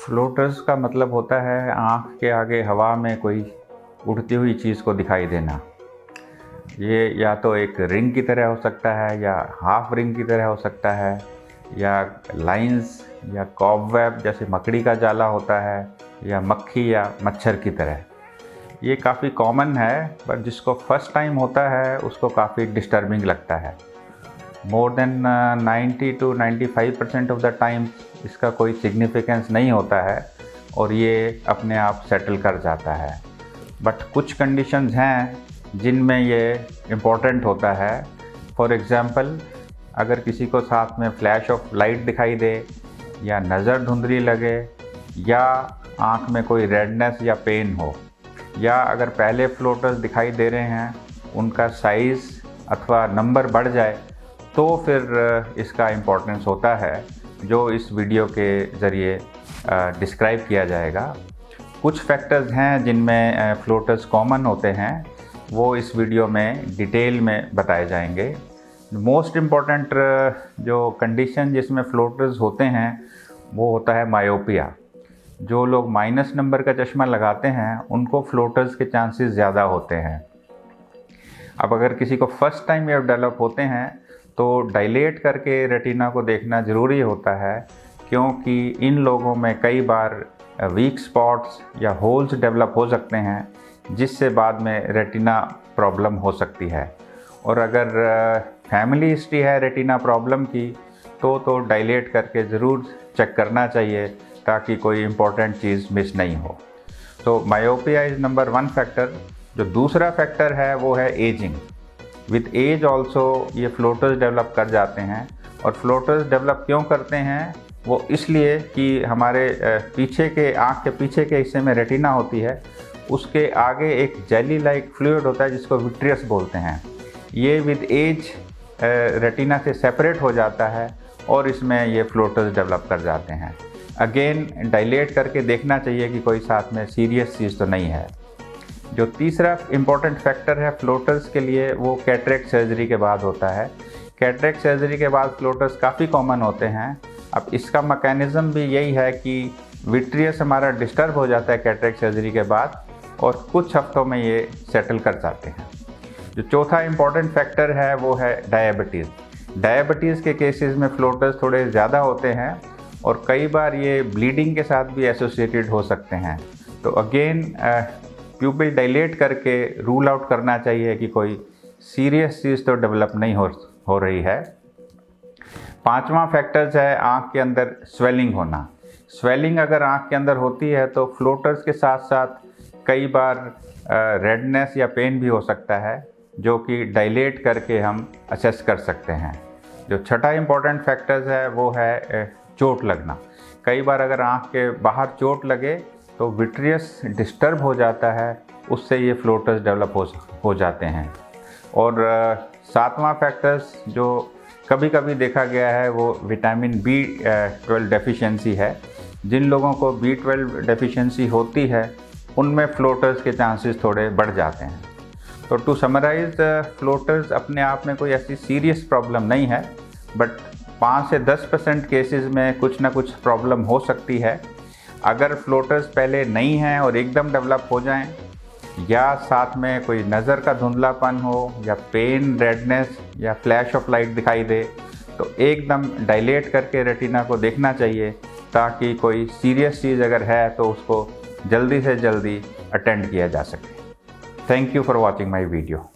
Floaters का मतलब होता है आँख के आगे हवा में कोई उड़ती हुई चीज़ को दिखाई देना। ये या तो एक रिंग की तरह हो सकता है या हाफ रिंग की तरह हो सकता है या लाइंस या कॉबवेब जैसे मकड़ी का जाला होता है या मक्खी या मच्छर की तरह। ये काफ़ी कॉमन है, पर जिसको फर्स्ट टाइम होता है उसको काफ़ी डिस्टर्बिंग लगता है। More than 90 to 95% of the time इसका कोई सिग्निफिकेंस नहीं होता है और ये अपने आप सेटल कर जाता है। बट कुछ कंडीशंस हैं जिनमें ये इम्पोर्टेंट होता है। फॉर एग्ज़ाम्पल, अगर किसी को साथ में फ्लैश ऑफ लाइट दिखाई दे या नज़र धुंधली लगे या आँख में कोई रेडनेस या पेन हो, या अगर पहले फ्लोटर्स दिखाई दे रहे हैं उनका साइज़ अथवा नंबर बढ़ जाए, तो फिर इसका इम्पोर्टेंस होता है, जो इस वीडियो के ज़रिए डिस्क्राइब किया जाएगा। कुछ फैक्टर्स हैं जिनमें फ्लोटर्स कॉमन होते हैं, वो इस वीडियो में डिटेल में बताए जाएंगे। मोस्ट इम्पॉर्टेंट जो कंडीशन जिसमें फ्लोटर्स होते हैं वो होता है मायोपिया। जो लोग माइनस नंबर का चश्मा लगाते हैं उनको फ्लोटर्स के चांसेस ज़्यादा होते हैं। अब अगर किसी को फर्स्ट टाइम ये डेवलप होते हैं तो डायलेट करके रेटिना को देखना ज़रूरी होता है, क्योंकि इन लोगों में कई बार वीक स्पॉट्स या होल्स डेवलप हो सकते हैं, जिससे बाद में रेटिना प्रॉब्लम हो सकती है। और अगर फैमिली हिस्ट्री है रेटिना प्रॉब्लम की तो डायलेट करके ज़रूर चेक करना चाहिए, ताकि कोई इम्पोर्टेंट चीज़ मिस नहीं हो। तो मायोपिया इज़ नंबर 1 फैक्टर। जो दूसरा फैक्टर है वो है एजिंग। विद एज ऑल्सो ये फ्लोटर्स डेवलप कर जाते हैं। और फ्लोटर्स डेवलप क्यों करते हैं? वो इसलिए कि हमारे पीछे के आँख के पीछे के हिस्से में रेटिना होती है, उसके आगे एक जेली लाइक फ्लूइड होता है जिसको विट्रियस बोलते हैं। ये विद एज रेटिना से सेपरेट हो जाता है और इसमें ये फ्लोटर्स डेवलप कर जाते हैं। अगेन डायलेट करके देखना चाहिए कि कोई साथ में सीरियस चीज़ तो नहीं है। जो तीसरा इम्पॉर्टेंट फैक्टर है फ्लोटर्स के लिए, वो कैटरेक्ट सर्जरी के बाद होता है। कैटरेक्ट सर्जरी के बाद फ्लोटर्स काफ़ी कॉमन होते हैं। अब इसका मैकेनिज़्म भी यही है कि विट्रियस हमारा डिस्टर्ब हो जाता है कैटरेक्ट सर्जरी के बाद, और कुछ हफ्तों में ये सेटल कर जाते हैं। जो चौथा इम्पॉर्टेंट फैक्टर है वो है डायबिटीज़। डायबिटीज़ के केसेस में फ्लोटर्स थोड़े ज़्यादा होते हैं और कई बार ये ब्लीडिंग के साथ भी एसोसिएटेड हो सकते हैं। तो अगेन प्यूपिल डायलेट करके रूल आउट करना चाहिए कि कोई सीरियस चीज़ तो डेवलप नहीं हो रही है। पांचवा फैक्टर्स है आँख के अंदर स्वेलिंग होना। स्वेलिंग अगर आँख के अंदर होती है तो फ्लोटर्स के साथ साथ कई बार रेडनेस या पेन भी हो सकता है, जो कि डायलेट करके हम असेस कर सकते हैं। जो छठा इम्पॉर्टेंट फैक्टर्स है वो है चोट लगना। कई बार अगर आँख के बाहर चोट लगे तो विट्रियस डिस्टर्ब हो जाता है, उससे ये फ्लोटर्स डेवलप हो जाते हैं। और सातवां फैक्टर्स जो कभी कभी देखा गया है वो विटामिन B12 डेफिशिएंसी है। जिन लोगों को B12 डेफिशिएंसी होती है उनमें फ्लोटर्स के चांसेस थोड़े बढ़ जाते हैं। तो टू समराइज, फ्लोटर्स अपने आप में कोई ऐसी सीरियस प्रॉब्लम नहीं है, बट 5 से 10% केसेस में कुछ ना कुछ प्रॉब्लम हो सकती है। अगर फ्लोटर्स पहले नहीं हैं और एकदम डेवलप हो जाएं, या साथ में कोई नज़र का धुंधलापन हो या पेन, रेडनेस या फ्लैश ऑफ लाइट दिखाई दे, तो एकदम डायलेट करके रेटिना को देखना चाहिए, ताकि कोई सीरियस चीज़ अगर है तो उसको जल्दी से जल्दी अटेंड किया जा सके। Thank you for watching my video.